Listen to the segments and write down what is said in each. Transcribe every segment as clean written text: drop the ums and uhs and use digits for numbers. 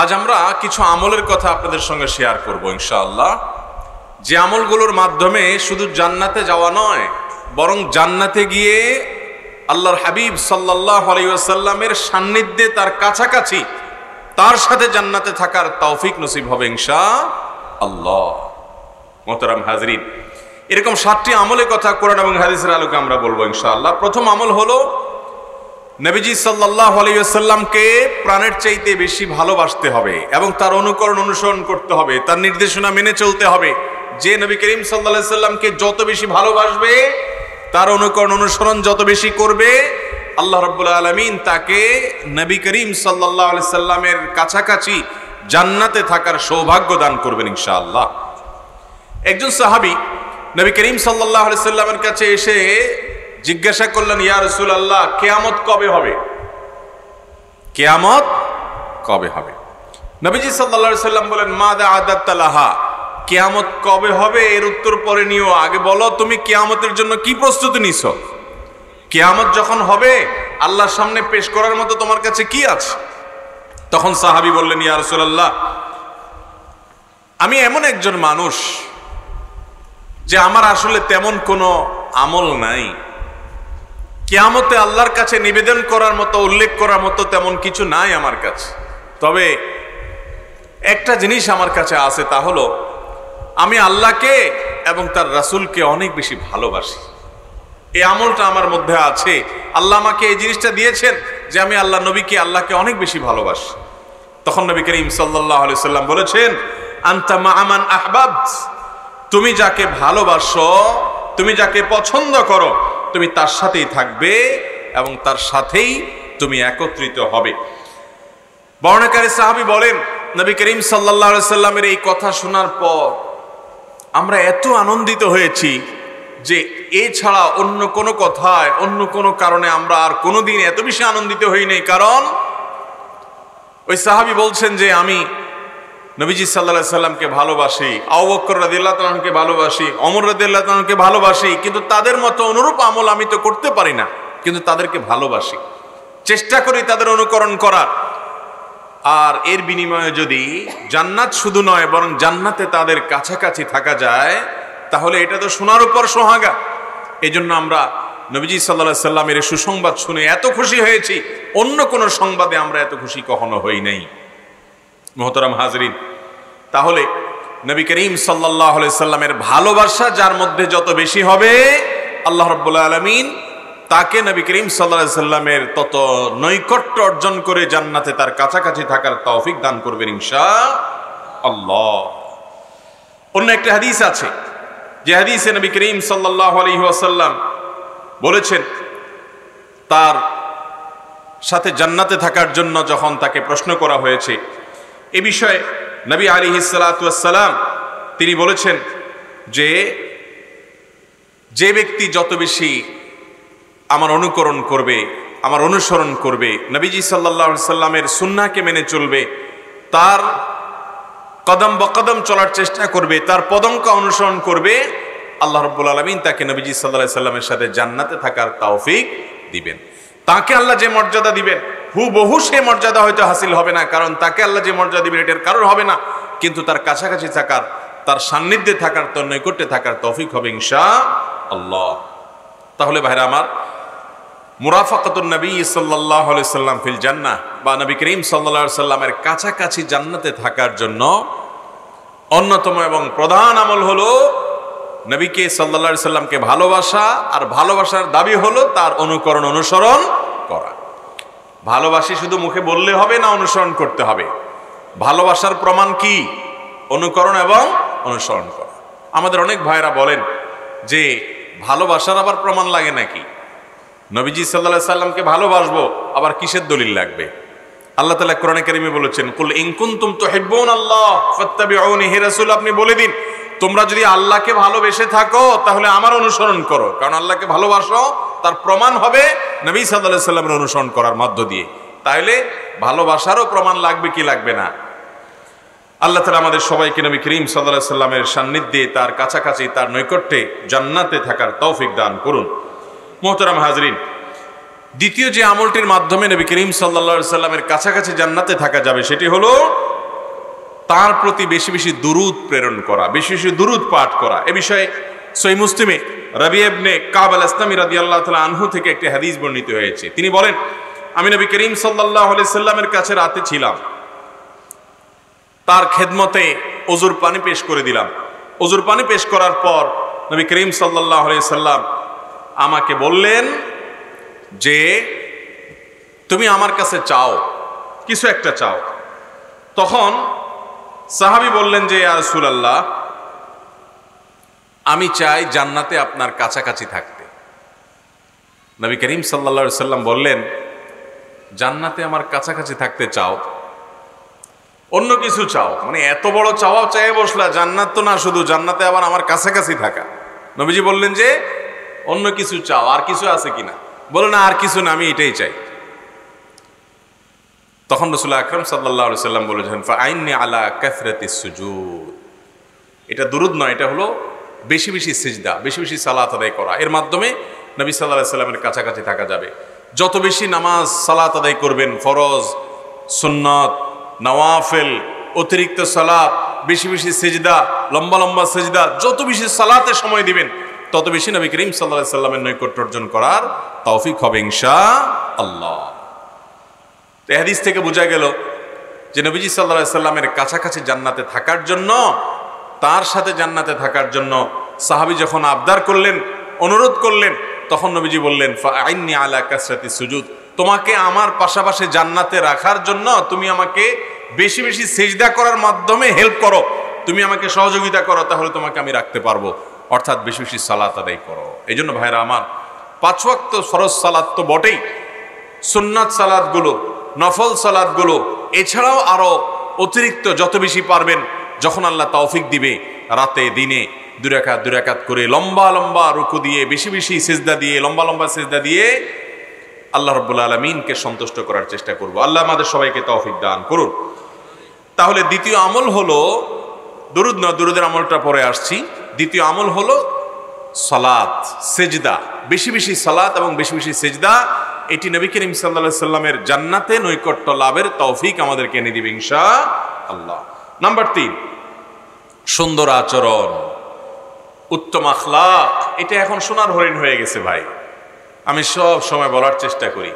আজ আমরা কিছু আমলের কথা আপনাদের সঙ্গে শেয়ার করব ইনশাআল্লাহ, যে আমলগুলোর মাধ্যমে শুধু জান্নাতে যাওয়া নয়, বরং জান্নাতে গিয়ে আল্লাহর হাবিব সাল্লাল্লাহু আলাইহি ওয়াসাল্লামের সান্নিধ্যে, তার কাছাকাছি, তার সাথে জান্নাতে থাকার তৌফিক নসিব হবে ইনশাআল্লাহ। মোহতারাম হাজরিন, এরকম 7টি আমলের কথা কোরআন এবং হাদিসের আলোকে আমরা বলবো ইনশাআল্লাহ। প্রথম আমল হলো নবীজি সাল্লাল্লাহু আলাইহি ওয়াসাল্লামকে প্রাণের চাইতে বেশি ভালোবাসতে হবে এবং তার অনুকরণ অনুসরণ করতে হবে, তার নির্দেশনা মেনে চলতে হবে। যে নবী করিম সাল্লাল্লাহু আলাইহি ওয়াসাল্লামকে যত বেশি ভালোবাসবে, তার অনুকরণ অনুসরণ যত বেশি করবে, আল্লাহ রাব্বুল আলামিন তাকে নবী করিম সাল্লাল্লাহু আলাইহি ওয়াসাল্লামের কাছাকাছি জান্নাতে থাকার সৌভাগ্য দান করবেন ইনশাআল্লাহ। একজন সাহাবী নবী করিম সাল্লাল্লাহু আলাইহি ওয়াসাল্লামের কাছে এসে জিজ্ঞাসা করলেন, ইয়া রাসূলুল্লাহ, কিয়ামত কবে হবে? কিয়ামত কবে হবে? নবীজি সাল্লাল্লাহু আলাইহি ওয়াসাল্লাম বলেন, মাযা আদাত্তা লাহা, কিয়ামত কবে হবে এর উত্তর পরে নিও, আগে বলো তুমি কিয়ামতের জন্য কি প্রস্তুতি নিছো? কিয়ামত যখন হবে আল্লাহর সামনে পেশ করার মতো তোমার কাছে কি আছে? তখন সাহাবী বললেন, ইয়া রাসূলুল্লাহ, আমি এমন একজন মানুষ যে আমার আসলে তেমন কোনো আমল নাই, কিয়ামতে আল্লাহর কাছে নিবেদন করার মতো, উল্লেখ করার মতো তেমন কিছু নাই আমার কাছে। তবে একটা জিনিস আমার কাছে আছে, তা হলো আমি আল্লাহকে এবং তার রাসূলকে অনেক বেশি ভালোবাসি। এই আমলটা আমার মধ্যে আছে। আল্লাহ আমাকে এই জিনিসটা দিয়েছেন যে আমি আল্লাহ নবীকে, আল্লাহকে অনেক বেশি ভালোবাসি। তখন নবী করিম সাল্লাল্লাহু আলাইহি ওয়াসাল্লাম বলেছেন, আনতা মা মান আহবাবত, তুমি যাকে ভালোবাসো, তুমি যাকে পছন্দ করো, তুমি তার সাথেই থাকবে এবং তার সাথেই তুমি একত্রিত হবে। বর্ণনাকারী সাহাবী বলেন, নবী করিম সাল্লাল্লাহু আলাইহি ওয়াসাল্লামের এই কথা শোনার পর আমরা এত আনন্দিত হয়েছি যে এছাড়া অন্য কোনো কথায়, অন্য কোনো কারণে আমরা আর কোনোদিন এত বেশি আনন্দিত হই নাই। কারণ ওই সাহাবী বলছেন যে আমি নবীজি সাল্লাল্লাহু আলাইহি ওয়াসাল্লামকে ভালোবাসি, আবু বকর রাদিয়াল্লাহু তাআলা আনহুকে ভালোবাসি, ওমর রাদিয়াল্লাহু তাআলা আনহুকে ভালোবাসি, কিন্তু তাদের মতো অনুরূপ আমল আমি তো করতে পারি না, কিন্তু তাদেরকে ভালোবাসি, চেষ্টা করি তাদের অনুকরণ করার। আর এর বিনিময়ে যদি জান্নাত শুধু নয় বরং জান্নাতে তাদের কাছাকাছি থাকা যায়, তাহলে এটা তো শোনার উপর সোহাগা। এই জন্য আমরা নবীজি সাল্লাল্লাহু আলাইহি ওয়াসাল্লামের সুসংবাদ শুনে এত খুশি হয়েছি, অন্য কোনো সংবাদে আমরা এত খুশি কখনো হই নাই। মোহতারাম হাজরিন, তাহলে নবী করিম সাল্লাল্লাহু আলাইহি ওয়াসাল্লামের ভালোবাসা যার মধ্যে যত বেশি হবে, আল্লাহ রাব্বুল আলামিন তাকে নবী করিম সাল্লাল্লাহু আলাইহি ওয়াসাল্লামের তত নৈকট্য অর্জন করে জান্নাতে তার কাছাকাছি থাকার তৌফিক দান করবেন ইনশাআল্লাহ। অন্য একটা হাদিস আছে, যে হাদিসে নবী করিম সাল্লাল্লাহু আলাইহি ওয়াসাল্লাম বলেছেন, তার সাথে জান্নাতে থাকার জন্য যখন তাকে প্রশ্ন করা হয়েছে এ বিষয়ে, নবী আলাইহিস সালাতু ওয়াস সালাম তিনি বলেছেন যে ব্যক্তি যত বেশি আমার অনুকরণ করবে, আমার অনুসরণ করবে, নবীজি সাল্লাল্লাহু আলাইহি সাল্লামের সুন্নাহকে মেনে চলবে, তার কদম বকদম চলার চেষ্টা করবে, তার পদঙ্ক অনুসরণ করবে, আল্লাহ রাব্বুল আলামিন তাকে নবীজি সাল্লাল্লাহু আলাইহি সাল্লামের সাথে জান্নাতে থাকার তৌফিক দিবেন। তাকে আল্লাহ যে মর্যাদা দিবেন, হুবহু সে মর্যাদা হয়তো হাসিল হবে না, কারণ তাকে আল্লাহ যে মর্যাদা দিবেন এটার কারণ হবে না, কিন্তু তার কাছাকাছি থাকার, তার সান্নিধ্যে থাকার, তার নৈকট্যে থাকার তৌফিক হবে ইনশাআল্লাহ। তাহলে ভাইরা আমার, মুরাফাকাতুন নবী সাল্লাল্লাহু আলাইহি সাল্লাম ফিল জান্নাহ, বা নবী করিম সাল্লাল্লাহু আলাইহি সাল্লামের কাছাকাছি জান্নাতে থাকার জন্য অন্যতম এবং প্রধান আমল হলো নবীকে সাল্লাল্লাহু আলাইহি সাল্লামকে ভালোবাসা, আর ভালোবাসার দাবি হলো তার অনুকরণ অনুসরণ করা। ভালোবাসি শুধু মুখে বললে হবে না, অনুসরণ করতে হবে। ভালোবাসার প্রমাণ কি? অনুকরণ এবং অনুসরণ করা। আমাদের অনেক ভাইরা বলেন যে ভালোবাসার আবার প্রমাণ লাগে নাকি? নবীজি সাল্লাল্লাহু আলাইহি সাল্লামকে ভালোবাসবো, আবার কিসের দলিল লাগবে? আল্লাহ তাআলা কোরআনে কারিমে বলেছেন, কুল ইন কুনতুম তুহিব্বুনাল্লাহ ফাত্তাবিউনি, হে রাসূল আপনি বলে দিন, তোমরা যদি আল্লাহকে ভালোবেসে থাকো তাহলে আমার অনুসরণ করো। কারণ আল্লাহকে ভালোবাসো, তার প্রমাণ হবে নবী সাল্লাল্লাহু আলাইহি সাল্লামের অনুসরণ করার মধ্য দিয়ে। তাইলে ভালোবাসারও প্রমাণ লাগবে কি লাগবে না? আল্লাহ তাআলা আমাদের সবাইকে নবী করিম সাল্লাল্লাহু আলাইহি সাল্লামের সান্নিধ্যে, তার কাছাকাছি, তার নৈকট্যে জান্নাতে থাকার তৌফিক দান করুন। মোহতারাম হাজরিন, দ্বিতীয় যে আমলটির মাধ্যমে নবী করিম সাল্লাল্লাহু আলাইহি সাল্লামের কাছাকাছি জান্নাতে থাকা যাবে সেটি হলো তার প্রতি বেশি বেশি দুরূদ প্রেরণ করা, বেশি বেশি দুরূদ পাঠ করা। এ বিষয়ে সহিহ মুসলিমে রাবিয়া ইবনে কাব আল-আসলামী রাদিয়াল্লাহু তাআলা আনহু থেকে একটি হাদিস বর্ণিত হয়েছে। তিনি বলেন, আমি নবী করিম সাল্লাল্লাহু আলাইহি সাল্লামের কাছে রাতে ছিলাম, তার খেদমতে ওযুর পানি পেশ করে দিলাম। ওযুর পানি পেশ করার পর নবী করিম সাল্লাল্লাহু আলাইহি সাল্লাম আমাকে বললেন যে তুমি আমার কাছে চাও, কিছু একটা চাও। তখন সাহাবী বললেন যে ইয়া রাসূলুল্লাহ, আমি চাই জান্নাতে আপনার কাছাকাছি থাকতে। নবী করিম সাল্লাল্লাহু আলাইহি সাল্লাম বললেন, জান্নাতে আমার কাছাকাছি থাকতে চাও, অন্য কিছু চাও? মানে এত বড় চাওয়া চাইয়ে বসলা, জান্নাত তো না শুধু, জান্নাতে আবার আমার কাছাকাছি থাকা। নবীজি বললেন যে অন্য কিছু চাও, আর কিছু আছে কিনা? বলো না, আর কিছু না, আমি এটাই চাই। তখন রাসূল আকরাম সাল্লাল্লাহু আলাইহি সাল্লাম বলেছেন, ফাআইন্নি আলা কাসরাতিস সুজুদ। এটা দুরূদ নয়, এটা হলো বেশি বেশি সিজদা, বেশি বেশি সালাত আদায় করা। এর মাধ্যমে নবী সাল্লাল্লাহু আলাইহি সাল্লামের কাছাকাছি থাকা যাবে। যত বেশি নামাজ সালাত আদায় করবেন, ফরজ, সুন্নাত, নওয়াফিল, অতিরিক্ত সালাত, বেশি বেশি সিজদা, লম্বা লম্বা সিজদা, যত বেশি সালাতে সময় দিবেন তত বেশি নবী করিম সাল্লাল্লাহু আলাইহি সাল্লামের নৈকট্য অর্জন করার তৌফিক হবে ইনশাআল্লাহ। এই হাদিস থেকে বোঝা গেল যে নবীজি সাল্লাল্লাহু আলাইহি সাল্লামের কাছাকাছি জান্নাতে থাকার জন্য, তার সাথে জান্নাতে থাকার জন্য সাহাবী যখন আবদার করলেন, অনুরোধ করলেন, তখন নবীজি বললেন, ফাআইন্নি আলা কাসরাতিস সুজুদ, তোমাকে আমার পাশাপাশি জান্নাতে রাখার জন্য তুমি আমাকে বেশি বেশি সিজদা করার মাধ্যমে হেল্প করো, তুমি আমাকে সহযোগিতা করো, তাহলে তোমাকে আমি রাখতে পারবো। অর্থাৎ বেশি বেশি সালাত আদায় করো। এই জন্য ভাইরা আমার, 5 ওয়াক্ত ফরজ সালাত তো বটেই, সুন্নাত সালাতগুলো, নফল সালাতগুলো, এছাড়াও আরো অতিরিক্ত যত বেশি পারবেন, যখন আল্লাহ তৌফিক দিবে, রাতে দিনে 2 রাকাত 2 রাকাত করে লম্বা লম্বা রুকু দিয়ে, বেশি বেশি সিজদা দিয়ে, লম্বা লম্বা সিজদা দিয়ে আল্লাহ রাব্বুল আলামিনকে সন্তুষ্ট করার চেষ্টা করব। আল্লাহ আমাদের সবাইকে তৌফিক দান করুন। তাহলে দ্বিতীয় আমল হলো দুরূদ নয়, দুরূদের আমলটা পরে আসছি। দ্বিতীয় আমল হলো সালাত, সিজদা, বেশি বেশি সালাত এবং বেশি বেশি সিজদা। এটি নবী করিম সাল্লাল্লাহু আলাইহি সাল্লামের জান্নাতে নৈকট্য লাভের তৌফিক আমাদেরকে এনে দিবে ইনশাআল্লাহ। নাম্বার 3, সুন্দর আচরণ, উত্তম আখলাক। এটা এখন সোনার হরিণ হয়ে গেছে ভাই। আমি সব সময় বলার চেষ্টা করি,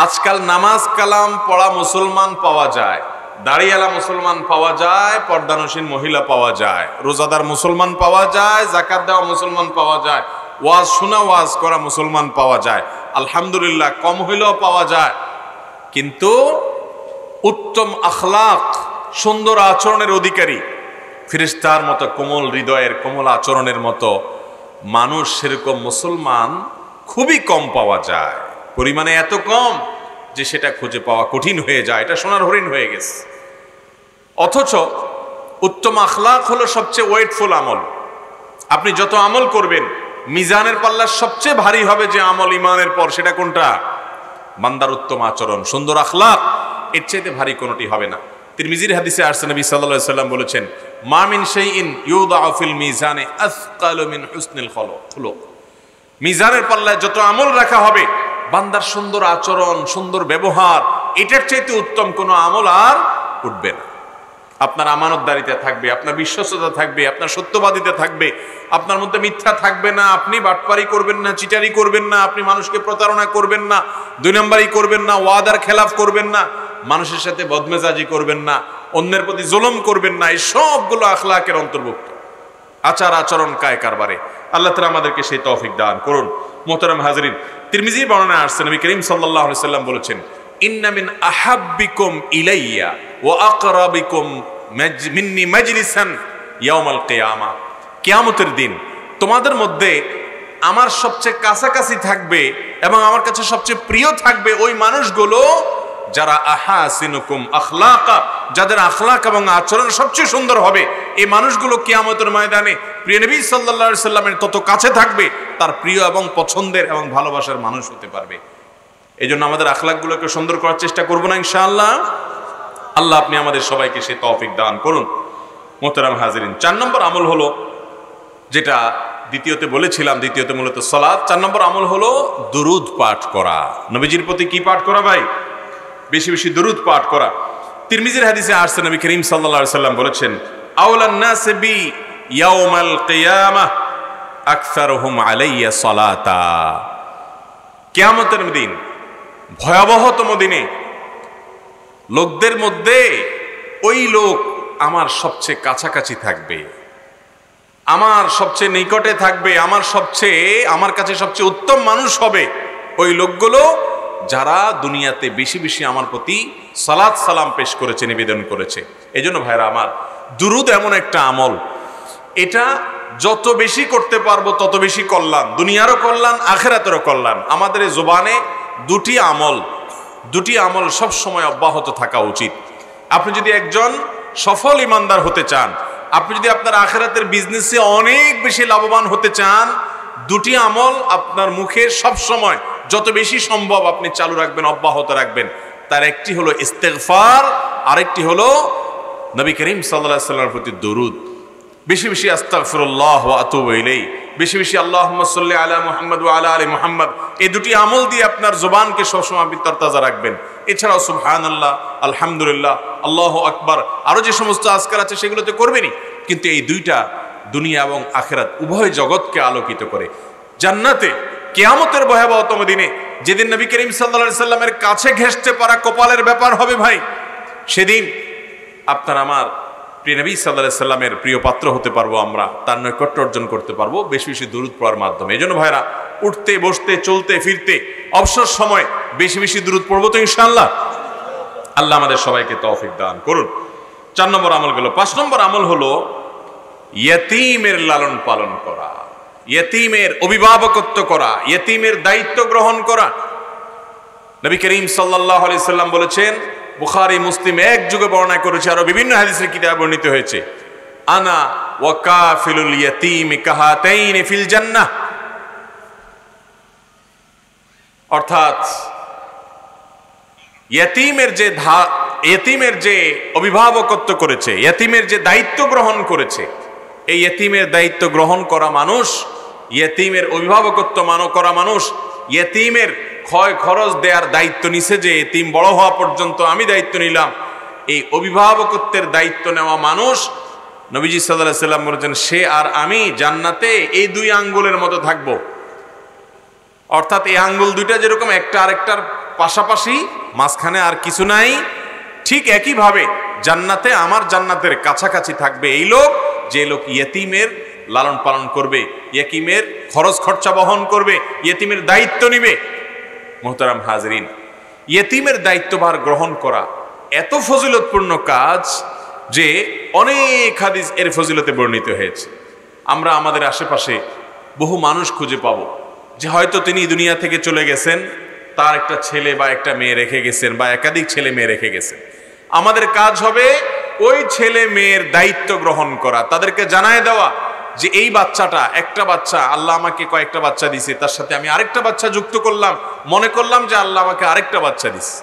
আজকাল নামাজ কালাম পড়া মুসলমান পাওয়া যায়, দাড়িওয়ালা মুসলমান পাওয়া যায়, পর্দানসীন মহিলা পাওয়া যায়, রোজাদার মুসলমান পাওয়া যায়, যাকাত দেওয়া মুসলমান পাওয়া যায়, ওয়াজ শোনা ওয়াজ করা মুসলমান পাওয়া যায়, আলহামদুলিল্লাহ কম হইলেও পাওয়া যায়। কিন্তু উত্তম আখলাক, সুন্দর আচরণের অধিকারী, ফেরেশতার মতো কোমল হৃদয়ের, কোমল আচরণের মতো মানুষ, সেরকম মুসলমান খুবই কম পাওয়া যায়। পরিমাণে এত কম যে সেটা খুঁজে পাওয়া কঠিন হয়ে যায়। এটা সোনার হরিণ হয়ে গেছে। অথচ উত্তম আখলাক হলো সবচেয়ে ওয়েটফুল আমল। আপনি যত আমল করবেন, মিজানের পাল্লা সবচেয়ে ভারী হবে যে আমল ইমানের পর, সেটা কোনটা? বান্দার উত্তম আচরণ, সুন্দর আখলাক। এর চাইতে ভারী কোনটি হবে না। তিরমিজির হাদিসে আসছে, নবী সাল্লাল্লাহু আলাইহি সাল্লাম বলেছেন, মা মিন শাইইন ইউদাউ ফিল মিজানে আসকালু মিন হুসনিল খুলুক। মিজানের পাল্লায় যত আমল রাখা হবে, বান্দার সুন্দর আচরণ, সুন্দর ব্যবহার, এটার চাইতে উত্তম কোনো আমল আর উঠবে না। আপনার আমানতদারিতা থাকবে, আপনার বিশ্বস্ততা থাকবে, আপনার সত্যবাদিতা থাকবে, আপনার মধ্যে মিথ্যা থাকবে না, আপনি বাটপারি করবেন না, চিটারি করবেন না, আপনি মানুষকে প্রতারণা করবেন না, 2 নম্বরই করবেন না, ওয়াদার খেলাফ করবেন না, মানুষের সাথে বদমেজাজি করবেন না, অন্যের প্রতি জুলুম করবেন না। এই সবগুলো আখলাকের অন্তর্ভুক্ত। আচার আচরণ কায় কারবারে আল্লাহ তাআলা আমাদেরকে সেই তৌফিক দান করুন। মোহতারাম হাজরিন, তিরমিজির বর্ণনায় আসছে, নবী করিম সাল্লাল্লাহু আলাইহি সাল্লাম বলেছেন, ইন্না মিন আহাব্বিকুম ইলাইয়া ওয়া আকরাবিকুম মিন্নি মাজলিসান ইয়াউমাল কিয়ামা। কিয়ামতের দিন তোমাদের মধ্যে আমার সবচেয়ে কাছাকাছি থাকবে এবং আমার কাছে সবচেয়ে প্রিয় থাকবে ওই মানুষগুলো যারা আহাসিনুকুম আখলাকা, যাদের আখলাক এবং আচরণ সবচেয়ে সুন্দর হবে। এই মানুষগুলো কিয়ামতের ময়দানে প্রিয় নবী সাল্লাল্লাহু আলাইহি সাল্লামের তত কাছে থাকবে, তার প্রিয় এবং পছন্দের এবং ভালোবাসার মানুষ হতে পারবে। এই জন্য আমাদের আখলাকগুলোকে সুন্দর করার চেষ্টা করবো না ইনশাআল্লাহ। আল্লাহ আপনি আমাদের সবাইকে সেই তৌফিক দান করুন। মোহতারাম হাজিরিন, 4 নম্বর আমল হলো যেটা দ্বিতীয়তে বলেছিলাম, দ্বিতীয়তে মূলত সালাত। 4 নম্বর আমল হলো দুরুদ পাঠ করা। নবীজির প্রতি কি পাঠ করা ভাই? বেশি বেশি দুরুদ পাঠ করা। তিরমিজির হাদিসে আসছে, নবী করিম সাল্লাল্লাহু আলাইহি সাল্লাম বলেছেন, আওলান নাস বি ইয়াউমাল কিয়ামাহ আকসারুহুম আলাইয়া সালাতা। কিয়ামতের দিন, ভয়াবহতম দিনে লোকদের মধ্যে ওই লোক আমার সবচেয়ে কাছাকাছি থাকবে, আমার সবচেয়ে নিকটে থাকবে, আমার কাছে সবচেয়ে উত্তম মানুষ হবে ওই লোকগুলো যারা দুনিয়াতে বেশি বেশি আমার প্রতি সালাত সালাম পেশ করেছে, নিবেদন করেছে। এই জন্য ভাইরা আমার, দুরুদ এমন একটা আমল, এটা যত বেশি করতে পারবো তত বেশি কল্যাণ, দুনিয়ারও কল্যাণ, আখিরাতেরও কল্যাণ। আমাদের এই জবানে দুটি আমল সব সময় অব্যাহত থাকা উচিত। আপনি যদি একজন সফল ইমানদার হতে চান, আপনি যদি আপনার আখিরাতের বিজনেসে অনেক বেশি লাভবান হতে চান, দুটি আমল আপনার মুখে সব সময় যত বেশি সম্ভব আপনি চালু রাখবেন, অব্যাহত রাখবেন। তার একটি হলো ইস্তেগফার, আরেকটি হলো নবী করিম সাল্লাল্লাহু আলাইহি ওয়াসাল্লামের প্রতি দরুদ। বেশি বেশি আস্তাগফিরুল্লাহ ওয়া আতুবু ইলাইহি, বেশি বেশি আল্লাহুম্মা সাল্লি আলা মুহাম্মদ ওয়া আলা আলি মুহাম্মদ। এই দুটি আমল দিয়ে আপনার জবানকে সবসময় আপনি তরতাজা রাখবেন। এছাড়াও সুবহানাল্লাহ, আলহামদুলিল্লাহ, আল্লাহু আকবার, আরো যে সমস্ত আজকার আছে সেগুলো তো করবেনই, কিন্তু এই দুইটা দুনিয়া এবং আখিরাত উভয় জগৎকে আলোকিত করে। জান্নাতে কিয়ামতের ভয়াবহতম দিনে, যেদিন নবী করিম সাল্লাল্লাহু আলাইহি সাল্লামের কাছে ঘেঁষতে পারা কপালের ব্যাপার হবে ভাই, সেদিন আপনার আমার প্রিয় নবী সাল্লাল্লাহু আলাইহি সাল্লামের প্রিয় পাত্র হতে পারবো, আমরা তার নৈকট্য অর্জন করতে পারবো বেশি বেশি দুরূদ পড়ার মাধ্যমে। এই জন্য ভাইরা, উঠতে বসতে চলতে ফিরতে অবসর সময় বেশি বেশি দুরূদ পড়বো তো ইনশাআল্লাহ। আল্লাহ আমাদের সবাইকে তৌফিক দান করুন। 4 নম্বর আমল গেল। 5 নম্বর আমল হলো ইয়তীমের লালন পালন করা, ইয়তীমের অভিভাবকত্ব করা, ইয়তীমের দায়িত্ব গ্রহণ করা। নবী করিম সাল্লাল্লাহু আলাইহি সাল্লাম বলেছেন, বুখারী মুসলিম এক যুগে বর্ণনা করেছে, আরো বিভিন্ন হাদিসের কিতাবে বর্ণিত হয়েছে, আনা ওয়া কাফিলুল ইয়তীম কাহাতাইন ফিল জান্নাহ। অর্থাৎ ইয়তীমের যে অভিভাবকত্ব করেছে, ইয়তীমের যে দায়িত্ব গ্রহণ করেছে, এই ইয়তীমের দায়িত্ব গ্রহণ করা মানুষ, ইয়তীমের অভিভাবকত্ব করা মানুষ, ইয়তীমের ক্ষয় খরচ দেওয়ার দায়িত্ব নিছে, যে ইয়তীম বড় হওয়া পর্যন্ত আমি দায়িত্ব নিলাম, এই অভিভাবকত্বের দায়িত্ব নেওয়া মানুষ, নবীজি সাল্লাল্লাহু আলাইহি সাল্লাম বলেছেন, সে আর আমি জান্নাতে এই 2 আঙ্গুলের মতো থাকবো। অর্থাৎ এই আঙ্গুল দুইটা যেরকম একটা আরেকটার পাশাপাশি, মাঝখানে আর কিছু নাই, ঠিক একইভাবে জান্নাতে আমার জান্নাতের কাছাকাছি থাকবে এই লোক, যে লোক ইয়তীমের লালন পালন করবে, ইয়তীমের খরচ খরচা বহন করবে, ইয়তীমের দায়িত্ব নিবে। মুহতারাম হাজরিন, ইয়তীমের দায়িত্বভার গ্রহণ করা এত ফজিলতপূর্ণ কাজ যে অনেক হাদিস এর ফজিলতে বর্ণিত হয়েছে। আমরা আমাদের আশেপাশে বহু মানুষ খুঁজে পাবো যে হয়তো তিনি দুনিয়া থেকে চলে গেছেন, তার একটা ছেলে বা একটা মেয়ে রেখে গেছেন, বা একাধিক ছেলে মেয়ে রেখে গেছেন। আমাদের কাজ হবে ওই ছেলে মেয়ের দায়িত্ব গ্রহণ করা, তাদেরকে জানায় দেওয়া যে এই বাচ্চাটা, একটা বাচ্চা, আল্লাহ আমাকে কয়েকটা বাচ্চা দিছে, তার সাথে আমি আরেকটা বাচ্চা যুক্ত করলাম, মনে করলাম যে আল্লাহ আমাকে আরেকটা বাচ্চা দিছে,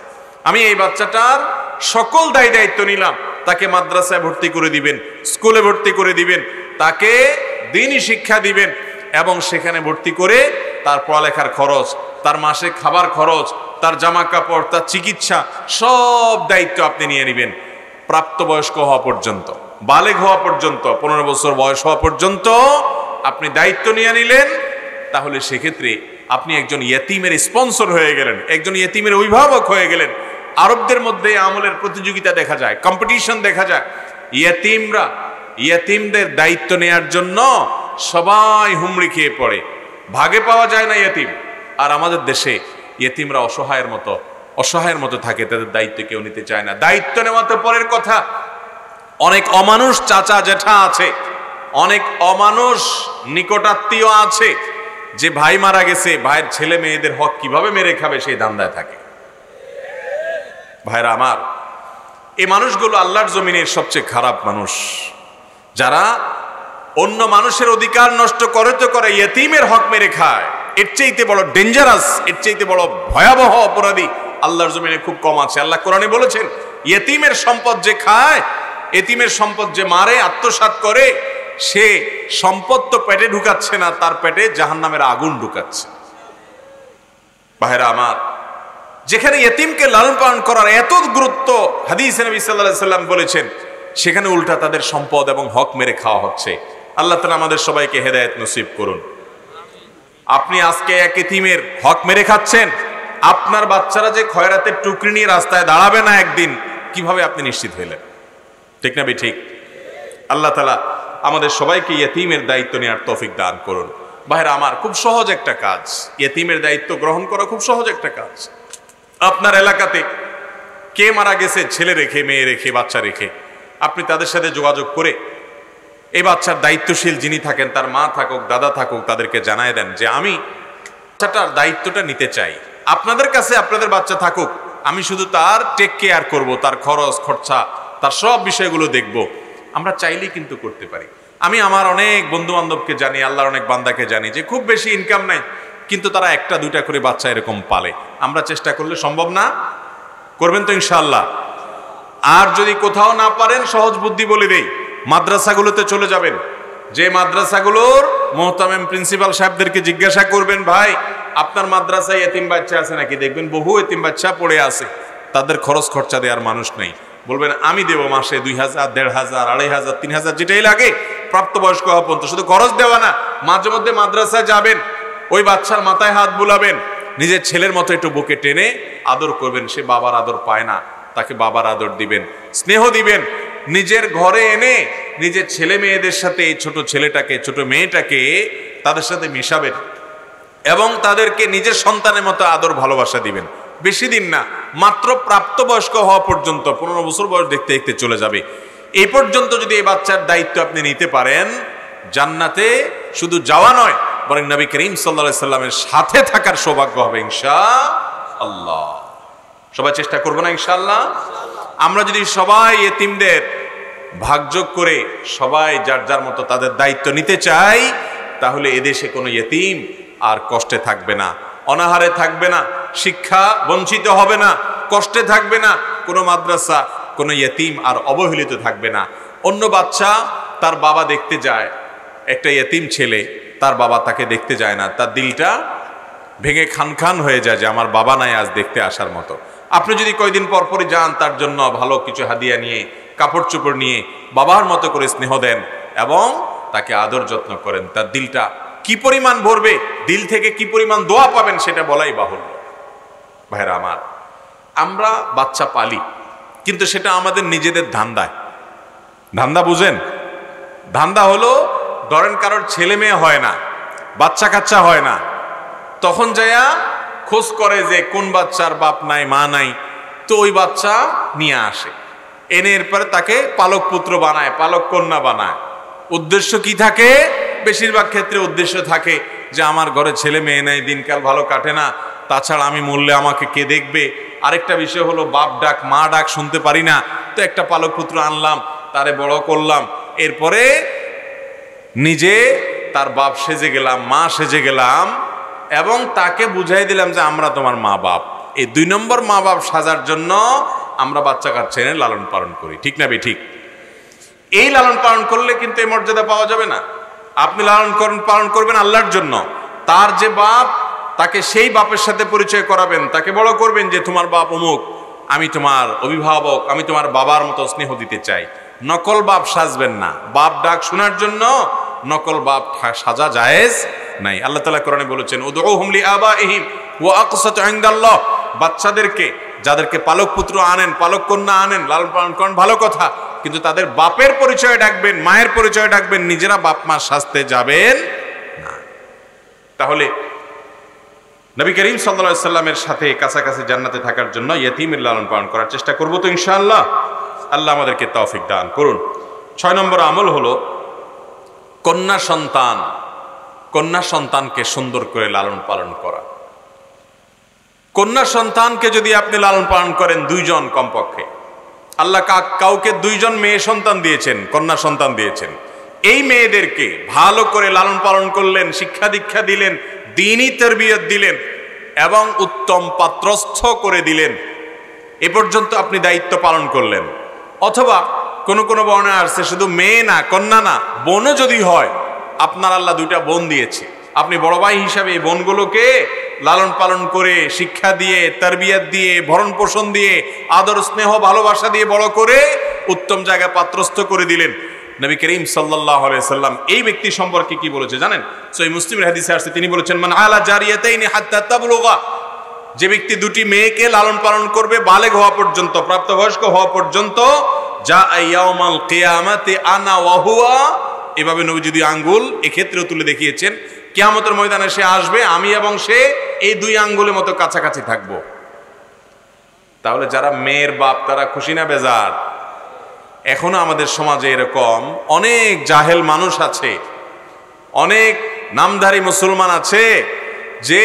আমি এই বাচ্চাটার সকল দায়িত্ব নিলাম। তাকে মাদ্রাসায় ভর্তি করে দিবেন, স্কুলে ভর্তি করে দিবেন, তাকে দ্বীনি শিক্ষা দিবেন, এবং সেখানে ভর্তি করে তার পড়ালেখার খরচ, তার মাসে খাবার খরচ, তার জামা কাপড়, তার চিকিৎসা, সব দায়িত্ব আপনি নিয়ে নেবেন। প্রাপ্তবয়স্ক হওয়া পর্যন্ত, বালেগ হওয়া পর্যন্ত, 15 বছর বয়স হওয়া পর্যন্ত আপনি দায়িত্ব নিয়ে নিলেন। তাহলে সেক্ষেত্রে আপনি একজন ইয়তীমের স্পন্সর হয়ে গেলেন, একজন ইয়তীমের অভিভাবক হয়ে গেলেন। আরবদের মধ্যে আমলের প্রতিযোগিতা দেখা যায়, কম্পিটিশন দেখা যায়। ইয়তীমদের দায়িত্ব নেয়ার জন্য সবাই হুমড়ি খেয়ে পড়ে, ভাগে পাওয়া যায় না ইয়তীম। আর আমাদের দেশে ইয়তীমরা অসহায়ের মতো থাকে, তাদের দায়িত্ব কেউ নিতে চায় না। দায়িত্ব নেওয়া তো পরের কথা, অনেক অমানুষ চাচা জেঠা আছে, অনেক অমানুষ নিকটাত্মীয় আছে, যে ভাই মারা গেছে, ভাইয়ের ছেলে মেয়েদের হক কিভাবে মেরে খাবে সেই ধান্দায় থাকে। ভাইরা আমার, এই মানুষগুলো আল্লাহর জমিনের সবচেয়ে খারাপ মানুষ, যারা অন্য মানুষের অধিকার নষ্ট করে তো করে, ইয়তীমের হক মেরে খায়। এর চাইতে বড় ডেঞ্জারাস, এর চাইতে বড় ভয়াবহ অপরাধী আল্লাহর জমিনে খুব কম আছে। আল্লাহ কোরআনে বলেছেন, ইয়তীমের সম্পদ যে খায়, ইয়তীমের সম্পদ যে মারে, আত্মসাৎ করে, সে সম্পদ তো পেটে ঢুকাচ্ছে না, তার পেটে জাহান্নামের আগুন ঢুকাচ্ছে। ভাইরা আমার, যেখানে ইয়েতিমকে লালন পালন করার এত গুরুত্ব হাদিসে নবী সাল্লাল্লাহু আলাইহি সাল্লাম বলেছেন, সেখানে উল্টা তাদের সম্পদ এবং হক মেরে খাওয়া হচ্ছে। আল্লাহ তাআলা আমাদের সবাইকে হেদায়েত নসিব করুন। আপনি আজকে এক ইতিমের হক মেরে খাচ্ছেন, আপনার বাচ্চারা যে খয়রাতের টুকরি নিয়ে রাস্তায় দাঁড়াবে না একদিন, কিভাবে আপনি নিশ্চিত হইলেন? ঠিক না ঠিক? আল্লাহ তাআলা আমাদের সবাইকে ইতিমের দায়িত্ব নেওয়ার তৌফিক দান করুন। ভাইরা আমার, খুব সহজ একটা কাজ, ইতিমের দায়িত্ব গ্রহণ করা খুব সহজ একটা কাজ। আপনার এলাকাতে কে মারা গেছে, ছেলে রেখে, মেয়ে রেখে, বাচ্চা রেখে, আপনি তাদের সাথে যোগাযোগ করে এই বাচ্চার দায়িত্বশীল যিনি থাকেন, তার মা থাকুক, দাদা থাকুক, তাদেরকে জানায় দেন যে আমি বাচ্চাটার দায়িত্বটা নিতে চাই, আপনাদের কাছে আপনাদের বাচ্চা থাকুক, আমি শুধু তার টেক কেয়ার করব, তার খরচ খরচা, তার সব বিষয়গুলো দেখব। আমরা চাইলেই কিন্তু করতে পারি। আমি আমার অনেক বন্ধু বান্ধবকে জানি, আল্লাহর অনেক বান্দাকে জানি যে খুব বেশি ইনকাম নাই, কিন্তু তারা একটা দুইটা করে বাচ্চা এরকম পালে। আমরা চেষ্টা করলে সম্ভব না? করবেন তো ইনশাআল্লাহ? আর যদি কোথাও না পারেন, সহজ বুদ্ধি বলে দেই, মাদ্রাসাগুলোতে চলে যাবেন। যে মাদ্রাসাগুলোর মোহতামিম প্রিন্সিপাল সাহেবদেরকে জিজ্ঞাসা করবেন, ভাই আপনার মাদ্রাসায় এতিম বাচ্চা আছে নাকি? দেখবেন বহু এতিম বাচ্চা পড়ে আছে, তাদের খরচ খরচা দেওয়ার মানুষ নেই। বলবেন আমি দেব মাসে 2000, 1500, 2500, 3000 যেটাই লাগে প্রাপ্তবয়স্ক হওয়া পর্যন্ত। শুধু খরচ দেওয়া না, মাঝে মধ্যে মাদ্রাসায় যাবেন, ওই বাচ্চার মাথায় হাত বুলাবেন, নিজের ছেলের মতো একটু বুকে টেনে আদর করবেন। সে বাবার আদর পায় না, তাকে বাবার আদর দিবেন, স্নেহ দিবেন। নিজের ঘরে এনে নিজের ছেলে মেয়েদের সাথে, এই ছোট ছেলেটাকে, ছোট মেয়েটাকে তাদের সাথে মিশাবেন এবং তাদেরকে নিজের সন্তানের মতো আদর ভালোবাসা দিবেন। বেশি দিন না, মাত্র প্রাপ্তবয়স্ক হওয়া পর্যন্ত, 15 বছর বয়স দেখতে দেখতে চলে যাবে। এই পর্যন্ত যদি এই বাচ্চার দায়িত্ব আপনি নিতে পারেন, জান্নাতে শুধু যাওয়া নয়, বরং নবী করিম সাল্লাল্লাহু আলাইহি সাল্লামের সাথে থাকার সৌভাগ্য হবে ইনশাআল্লাহ। সবাই চেষ্টা করবো না ইনশাআল্লাহ? আমরা যদি সবাই এতিমদের ভাগযোগ করে সবাই যার যার মতো তাদের দায়িত্ব নিতে চাই, তাহলে এদেশে কোনো এতিম আর কষ্টে থাকবে না, অনাহারে থাকবে না, শিক্ষা বঞ্চিত হবে না, কষ্টে থাকবে না কোনো মাদ্রাসা, কোনো এতিম আর অবহেলিত থাকবে না। অন্য বাচ্চা তার বাবা দেখতে যায়, একটা এতিম ছেলে তার বাবা তাকে দেখতে যায় না, তার দিলটা ভেঙে খান খান হয়ে যায় যে আমার বাবা নাই আজ দেখতে আসার মতো। আপনি যদি কয়দিন পর পরই যান, তার জন্য ভালো কিছু হাদিয়া নিয়ে, কাপড় চোপড় নিয়ে বাবার মতো করে স্নেহ দেন এবং তাকে আদর যত্ন করেন, তার দিলটা কি পরিমাণ ভরবে, দিল থেকে কি পরিমাণ দোয়া পাবেন সেটা বলাই বাহুল্য। ভাইরা আমার, আমরা বাচ্চা পালি, কিন্তু সেটা আমাদের নিজেদের ধান্দায়। ধান্দা বুঝেন? ধান্দা হলো, ধরেন কারোর ছেলে মেয়ে হয় না, বাচ্চা কাচ্চা হয় না, তখন যায়া খোঁজ করে যে কোন বাচ্চার বাপ নাই মা নাই, তো ওই বাচ্চা নিয়ে আসে, এনে এরপরে তাকে পালক পুত্র বানায়, পালক কন্যা বানায়। উদ্দেশ্য কি থাকে? বেশিরভাগ ক্ষেত্রে উদ্দেশ্য থাকে যে আমার ঘরে ছেলে মেয়ে নাই, দিনকাল ভালো কাটে না, তাছাড়া আমি মরলে আমাকে কে দেখবে। আরেকটা বিষয় হলো বাপ ডাক মা ডাক শুনতে পারি না, তো একটা পালক পুত্র আনলাম, তারে বড় করলাম, এরপরে নিজে তার বাপ সেজে গেলাম, মা সেজে গেলাম এবং তাকে বুঝাই দিলাম যে আমরা তোমার মা বাপ। এই 2 নম্বর মা বাপ সাজার জন্য আমরা বাচ্চা কাচ্চা এনে লালন পালন করি। ঠিক না ঠিক? এই লালন পালন করলে কিন্তু এই মর্যাদা পাওয়া যাবে না। আপনি লালন পালন করবেন আল্লাহর জন্য, তার যে বাপ তাকে সেই বাপের সাথে পরিচয় করাবেন, তাকে বড় করবেন যে তোমার বাপ অমুক, আমি তোমার অভিভাবক, আমি তোমার বাবার মতো স্নেহ দিতে চাই। নকল বাপ সাজবেন না। বাপ ডাক শোনার জন্য নকল বাপ সাজা জায়েজ নাই। আল্লাহ তাআলা কোরআনে বলেছেন, উদউহুম লিআবাইহিম ওয়া আকসাতু ইনদাল্লাহ, বাচ্চাদেরকে, যাদেরকে পালক পুত্র আনেন, পালক কন্যা আনেন, লালন পালন করেন, ভালো কথা, কিন্তু তাদের বাপের পরিচয় ডাকবেন, মায়ের পরিচয় ডাকবেন, নিজেরা বাপ মা সাজতে যাবেন না। তাহলে নবী করিম সাল্লাল্লাহু আলাইহি সাল্লামের সাথে কাছাকাছি জান্নাতে থাকার জন্য ইতিমের লালন পালন করার চেষ্টা করব তো ইনশাআল্লাহ। আল্লাহ আমাদেরকে তৌফিক দান করুন। 6 নম্বর আমল হলো কন্যা সন্তান, কন্যা সন্তানকে সুন্দর করে লালন পালন করা। কন্যা সন্তানকে যদি আপনি লালন পালন করেন, 2 জন কমপক্ষে, আল্লাহ কাউকে 2 জন মেয়ে সন্তান দিয়েছেন, কন্যা সন্তান দিয়েছেন, এই মেয়েদেরকে ভালো করে লালন পালন করলেন, শিক্ষা দীক্ষা দিলেন, দ্বীনি তারবিয়ত দিলেন এবং উত্তম পাত্রস্থ করে দিলেন, এ পর্যন্ত আপনি দায়িত্ব পালন করলেন। অথবা কোন কোন বর্ণায় আসছে শুধু মেয়ে না, কন্যা না, বোনও যদি হয়, আপনার আল্লাহ দুইটা বোন দিয়েছে, আপনি বড় ভাই হিসাবে এই বোনগুলোকে লালন পালন করে, শিক্ষা দিয়ে, তারবিয়াত দিয়ে, ভরণ পোষণ দিয়ে, আদর স্নেহ ভালোবাসা দিয়ে বড় করে উত্তম জায়গায় পাত্রস্থ করে দিলেন। নবী করিম সাল্লাল্লাহু আলাইহি সাল্লাম এই ব্যক্তি সম্পর্কে কি বলেছে জানেন? সহিহ মুসলিমের হাদিসে আসছে, তিনি বলেছেন, মান আলা জারিয়াতাইনি হাত্তা তাবলুগা, যে ব্যক্তি দুটি মেয়েকে লালন পালন করবে বালেগ হওয়া পর্যন্ত, প্রাপ্তবয়স্ক হওয়া পর্যন্ত, যা ইয়াউমাল কিয়ামাতি আনা ওয়া হুয়া, এভাবে নবীজি দুই আঙ্গুল এক্ষেত্রেও তুলে দেখিয়েছেন, কিয়ামতের ময়দানে সে আসবে, আমি এবং সে এই দুই আঙ্গুলের মতো কাছাকাছি থাকব। তাহলে যারা মেয়ের বাপ তারা খুশি না বেজার? এখনো আমাদের সমাজে এরকম অনেক জাহেল মানুষ আছে, অনেক নামধারী মুসলমান আছে যে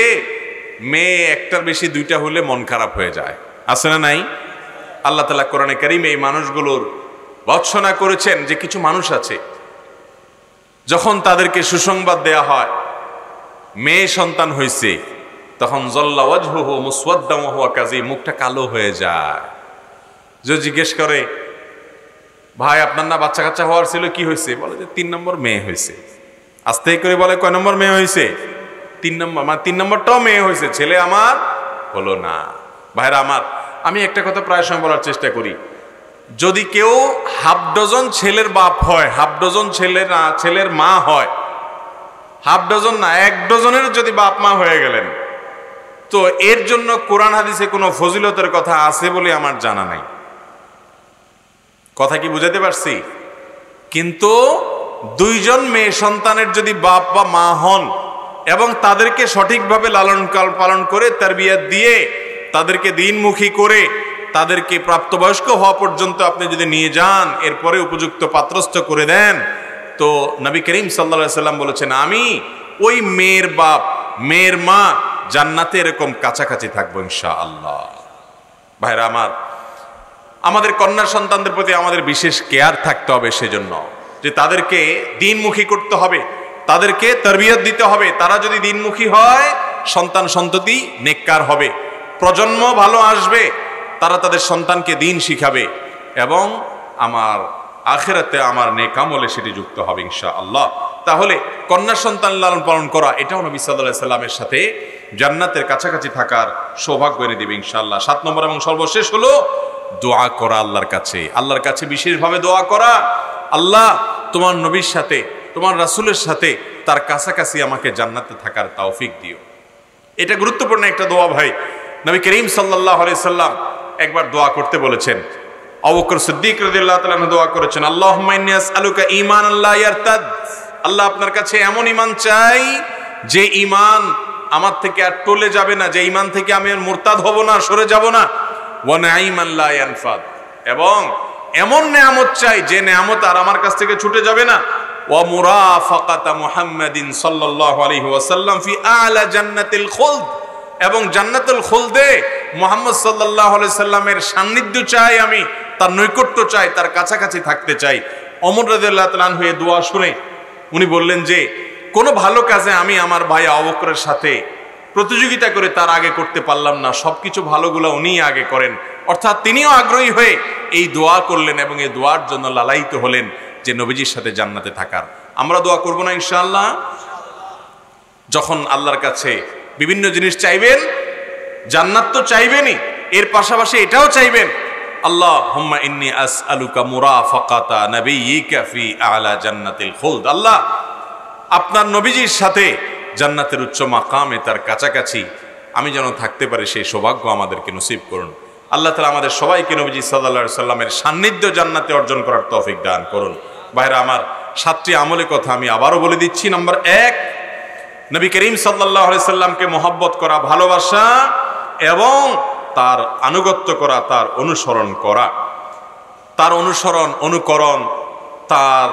মেয়ে একটার বেশি দুইটা হলে মন খারাপ হয়ে যায়। আছে না নাই? আল্লাহ তাআলা কোরআনে কারীমে এই মানুষগুলোর ভর্ৎসনা করেছেন যে কিছু মানুষ আছে যখন তাদেরকে সুসংবাদ দেয়া হয় মেয়ে সন্তান হয়েছে, তখন জল্লা ওয়াজহুহু মুসওয়াদ্দাম ওয়া হুয়া কাযীম, মুখটা কালো হয়ে যায়। যে জিজ্ঞেস করে, ভাই আপনার না বাচ্চা কাচ্চা হওয়ার ছিল, কি হয়েছে? বলে যে 3 নম্বর মেয়ে হয়েছে। আস্তে করে বলে, কয় নম্বর মেয়ে হয়েছে? 3 নম্বর। মানে 3 নম্বরটাও মেয়ে হয়েছে, ছেলে আমার হলো না। ভাইরা আমার, আমি একটা কথা প্রায় সময় বলার চেষ্টা করি, যদি কেউ হাফ ডজন ছেলের বাপ হয়, হাফ ডজন ছেলের মা হয়, হাফ ডজন না 1 ডজনের যদি বাপ মা হয়ে গেলেন, তো এর জন্য কোরআন হাদিসে কোনো ফজিলতের কথা আছে বলে আমার জানা নাই। কথা কি বুঝাতে পারছি? কিন্তু 2 জন মেয়ে সন্তানের যদি বাপ বা মা হন এবং তাদেরকে সঠিকভাবে লালন পালন করে, তারবিয়াত দিয়ে, তাদেরকে দিনমুখী করে, তাদেরকে প্রাপ্তবয়স্ক হওয়া পর্যন্ত আপনি যদি নিয়ে যান, এরপরে উপযুক্ত পাত্রস্থ করে দেন, তো নবী করিম সাল্লাল্লাহু আলাইহি সাল্লাম বলেছেন, আমি ওই মেয়ের বাপ, মেয়ের মা জান্নাতে এরকম কাছাকাছি থাকবো ইনশাআল্লাহ। ভাইরা আমার, আমাদের কন্যা সন্তানদের প্রতি আমাদের বিশেষ কেয়ার থাকতে হবে, সেজন্য যে তাদেরকে দিনমুখী করতে হবে, তাদেরকে তারবিয়ত দিতে হবে। তারা যদি দিনমুখী হয়, সন্তান সন্ততি নেককার হবে, প্রজন্ম ভালো আসবে, তারা তাদের সন্তানকে দিন শিখাবে এবং আমার আখিরাতে আমার নেক আমলে সেটি যুক্ত হবে ইনশাআল্লাহ। তাহলে কন্যা সন্তান লালন পালন করা, এটাও নবী সাল্লাল্লাহু আলাইহি সাল্লামের সাথে জান্নাতের কাছাকাছি থাকার সৌভাগ্য এনে দিবে ইনশাআল্লাহ। 7 নম্বর এবং সর্বশেষ হলো দোয়া করা আল্লাহর কাছে। আল্লাহর কাছে বিশেষভাবে দোয়া করা, আল্লাহ তোমার নবীর সাথে, তোমার রাসূলের সাথে তার কাছাকাছি আমাকে জান্নাতে থাকার তৌফিক দিও। এটা গুরুত্বপূর্ণ একটা দোয়া ভাই। নবী করিম সাল্লাল্লাহু আলাইহি সাল্লাম একবার দোয়া করতে বলেছেন। আবু বকর সিদ্দিক রাদিয়াল্লাহু তাআলা আনহু দোয়া করেছেন, আল্লাহুম্মা ইন্নী আসআলুকা ঈমানান লা ইয়ারতাদ, আল্লাহ আপনার কাছে এমন ঈমান চাই যে ঈমান আমার থেকে আর টলে যাবে না, যে ঈমান থেকে আমি আর মুরতাদ হব না, সরে যাব না। ওয়া নাঈমান লা ইয়ানফাদ, এবং এমন নেয়ামত চাই যে নেয়ামত আর আমার কাছ থেকে ছুটে যাবে না। ওয়া মুরাফাকাতা মুহাম্মাদিন সাল্লাল্লাহু আলাইহি ওয়াসাল্লাম ফি আ'লা জান্নাতিল খুলদ, এবং জান্নাতুল খুলদে মুহাম্মদ সাল্লাল্লাহু আলাইহি সাল্লামের সান্নিধ্য চাই, আমি তার নৈকট্য চাই, তার কাছাকাছি থাকতে চাই। ওমর রাদিয়াল্লাহু তাআলা আনহু এই দোয়া শুনে উনি বললেন যে কোনো ভালো কাজে আমি আমার ভাই আবু বকরের সাথে প্রতিযোগিতা করে তার আগে করতে পারলাম না, সবকিছু ভালোগুলো উনিই আগে করেন। অর্থাৎ তিনিও আগ্রহী হয়ে এই দোয়া করলেন এবং এই দোয়ার জন্য লালায়িত হলেন যে নবীজির সাথে জান্নাতে থাকার। আমরা দোয়া করব না ইনশাআল্লাহ? যখন আল্লাহর কাছে বিভিন্ন জিনিস চাইবেন, জান্নাত তো চাইবেনই, এর পাশাপাশি এটাও চাইবেন, আল্লাহুম্মা ইন্নী আসআলুকা মুরাফাকাতা নাবিয়্যিকা ফি আ'লা জান্নাতিল খুলদ, আল্লাহ আপনার নবীজির সাথে জান্নাতের উচ্চ মাকামে, তার কাছাকাছি আমি যেন থাকতে পারি, সেই সৌভাগ্য আমাদেরকে নসিব করুন। আল্লাহ তাআলা আমাদের সবাইকে নবীজি সাল্লাল্লাহু আলাইহি সাল্লামের সান্নিধ্য জান্নাতে অর্জন করার তৌফিক দান করুন। ভাইরা আমার, 7টি আমলের কথা আমি আবারও বলে দিচ্ছি। নাম্বার 1, নবী করিম সাল্লাল্লাহু আলাইহি সাল্লামকে মহব্বত করা, ভালোবাসা এবং তার আনুগত্য করা, তার অনুসরণ করা, তার অনুকরণ, তার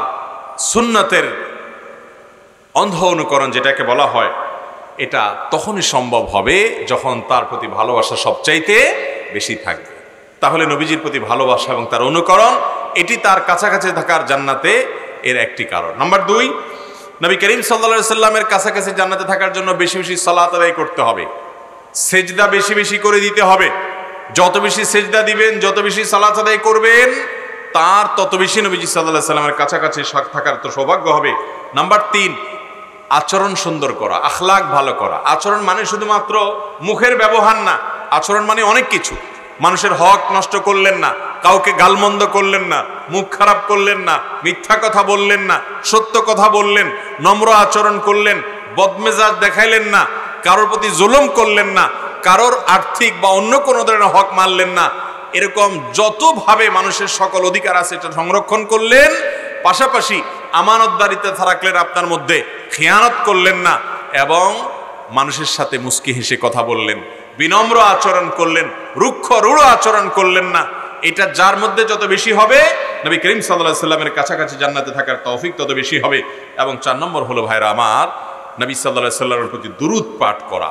সুন্নতের অন্ধ অনুকরণ যেটাকে বলা হয়, এটা তখনই সম্ভব হবে যখন তার প্রতি ভালোবাসা সবচাইতে বেশি থাকবে। তাহলে নবীজির প্রতি ভালোবাসা এবং তার অনুকরণ, এটি তার কাছাকাছি থাকার জান্নাতে এর একটি কারণ। নাম্বার 2, নবী করিম সাল্লাল্লাহু আলাইহি সাল্লামের কাছাকাছি জান্নাতে থাকার জন্য বেশি বেশি সালাত আদায় করতে হবে, সেজদা বেশি বেশি করে দিতে হবে। যত বেশি সেজদা দিবেন, যত বেশি সালাত আদায় করবেন, তার তত বেশি নবীজি সাল্লাল্লাহু আলাইহি সাল্লামের কাছাকাছি থাকার তো সৌভাগ্য হবে। নাম্বার 3, আচরণ সুন্দর করা, আখলাক ভালো করা। আচরণ মানে শুধুমাত্র মুখের ব্যবহার না, আচরণ মানে অনেক কিছু। মানুষের হক নষ্ট করলেন না, কাউকে গালমন্দ করলেন না, মুখ খারাপ করলেন না, মিথ্যা কথা বললেন না, সত্য কথা বললেন, নম্র আচরণ করলেন, বদমেজাজ দেখাইলেন না, কারোর প্রতি জুলুম করলেন না, কারোর আর্থিক বা অন্য কোনো ধরনের হক মানলেন না। এরকম যতভাবে মানুষের সকল অধিকার আছে এটা সংরক্ষণ করলেন। পাশাপাশি আমানতদারিতে থাকলেন, আপনার মধ্যে খেয়ানত করলেন না, এবং মানুষের সাথে মুস্কি হেসে কথা বললেন, বিনম্র আচরণ করলেন, রুক্ষ রূঢ় আচরণ করলেন না। এটা যার মধ্যে যত বেশি হবে, নবী করিম সাল্লাল্লাহু আলাইহি সাল্লামের কাছাকাছি জান্নাতে থাকার তৌফিক তত বেশি হবে। এবং 4 নম্বর হলো ভাইরা আমার, নবী সাল্লাল্লাহু আলাইহি সাল্লামের প্রতি দুরূদ পাঠ করা।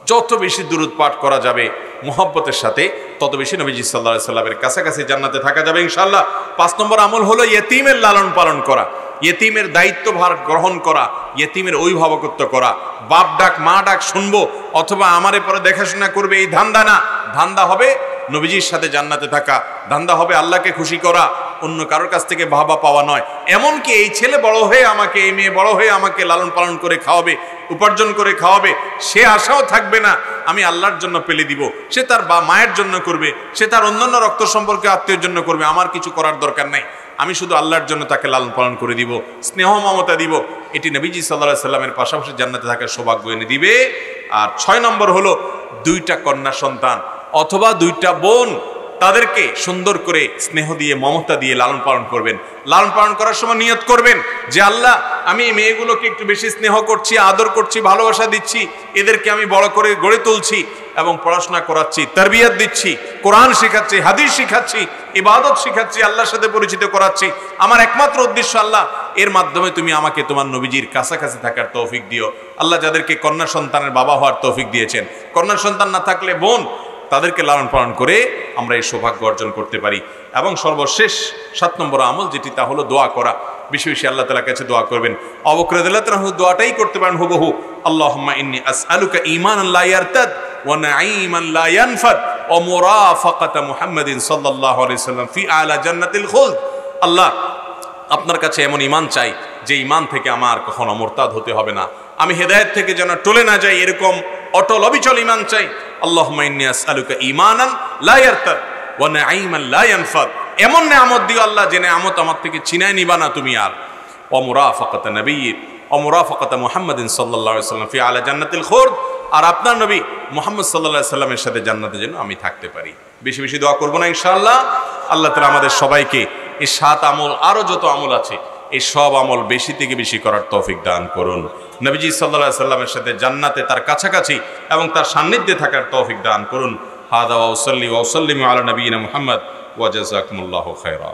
যত বেশি দুরূদ পাঠ করা যাবে মুহাব্বতের সাথে, তত বেশি নবীজি সাল্লাল্লাহু আলাইহি সাল্লামের কাছাকাছি জান্নাতে থাকা যাবে ইনশাআল্লাহ। 5 নম্বর আমল হলো ইয়েতিমের লালন পালন করা, ইয়েতিমের দায়িত্বভার গ্রহণ করা, ইয়েতিমের অভিভাবকত্ব করা। বাপ ডাক মা ডাক শুনবো অথবা আমারে পরে দেখাশোনা করবে, এই ধান্দা না। ধান্দা হবে নবীজির সাথে জান্নাতে থাকা, ধান্দা হবে আল্লাহকে খুশি করা, অন্য কারোর কাছ থেকে বাহবা পাওয়া নয়। এমনকি এই ছেলে বড় হয়ে আমাকে, এই মেয়ে বড় হয়ে আমাকে লালন পালন করে খাওয়াবে, উপার্জন করে খাওয়াবে, সে আশাও থাকবে না আমি আল্লাহর জন্য পেলে দিব। সে তার মায়ের জন্য করবে, সে তার অন্যান্য রক্ত সম্পর্কে আত্মীয়ের জন্য করবে, আমার কিছু করার দরকার নাই, আমি শুধু আল্লাহর জন্য তাকে লালন পালন করে দিব, স্নেহ মমতা দিব। এটি নবীজি সাল্লাল্লাহু আলাইহি সাল্লামের পাশাপাশি জান্নাতে থাকার সৌভাগ্য এনে দিবে। আর 6 নম্বর হলো 2টা কন্যা সন্তান অথবা 2টা বোন, তাদেরকে সুন্দর করে স্নেহ দিয়ে মমতা দিয়ে লালন পালন করবেন। লালন পালন করার সময় নিয়ত করবেন যে আল্লাহ, আমি এই মেয়েগুলোকে একটু বেশি স্নেহ করছি, আদর করছি, ভালোবাসা দিচ্ছি, এদেরকে আমি বড় করে গড়ে তুলছি এবং পড়াশোনা করাচ্ছি, তারবিয়াত দিচ্ছি, কোরআন শেখাচ্ছি, হাদিস শেখাচ্ছি, ইবাদত শেখাচ্ছি, আল্লাহর সাথে পরিচিত করাচ্ছি। আমার একমাত্র উদ্দেশ্য আল্লাহ, এর মাধ্যমে তুমি আমাকে তোমার নবীজির কাছাকাছি থাকার তৌফিক দিও। আল্লাহ যাদেরকে কন্যা সন্তানের বাবা হওয়ার তৌফিক দিয়েছেন, কন্যা সন্তান না থাকলে বোন, তাদেরকে লালন পালন করে আমরা এই সৌভাগ্য অর্জন করতে পারি। এবং সর্বশেষ 7 নম্বর আমল যেটি, তা হলো দোয়া করা। বেশি বেশি আল্লাহ তাআলার কাছে দোয়া করবেন। আবু বকর রাদিয়াল্লাহু আনহু দোয়াটাই করতে পারেন হুবহু, আল্লাহুম্মা ইন্নী আসআলুকা ঈমানান লা ইয়ারতাদ ওয়া নাঈমান লা ইয়ানফাদ ওয়া মুরাফাকাতা মুহাম্মাদিন সাল্লাল্লাহু আলাইহি ওয়াসাল্লাম ফি আলা জান্নাতিল খুলদ। আল্লাহ, আপনার কাছে এমন ঈমান চাই যে ঈমান থেকে আমার কখনো মুরতাদ হতে হবে না, আমি হেদায়েত থেকে যেন টলে না যাই, এরকম অটল অবিচল ঈমান চাই। আল্লাহুম্মা ইন্নী আসআলুকা ঈমানান লা ইয়ারতাদ ওয়া নাঈমান লা ইয়ানফাদ। এমন নেয়ামত দিও আল্লাহ, যে নেয়ামত আমার থেকে ছিনায় নিবা না তুমি আর। ওয়া মুরাফাকাতা নবিয়্যিক ওয়া মুরাফাকাতা মুহাম্মাদিন সাল্লাল্লাহু আলাইহি ওয়াসাল্লাম ফি আলা জান্নাতিল খুলদ। আর আপনার নবী মুহাম্মদ সাল্লাল্লাহু আলাইহি সাল্লামের সাথে জান্নাতে যেন আমি থাকতে পারি। বেশি বেশি দোয়া করব না ইনশাআল্লাহ। আল্লাহ তাআলা আমাদের সবাইকে এই 7 আমল, আরো যত আমল আছে, এই সব আমল বেশি থেকে বেশি করার তৌফিক দান করুন। নবীজি সাল্লাল্লাহু আলাইহি সাল্লামের সাথে জান্নাতে, তার কাছাকাছি এবং তার সান্নিধ্যে থাকার তৌফিক দান করুন। হাদা ওয়া সাল্লি ওয়া সাল্লিমু আলা নবিয়িনা মুহাম্মদ ওয়া জাযাকুমুল্লাহু খায়রা।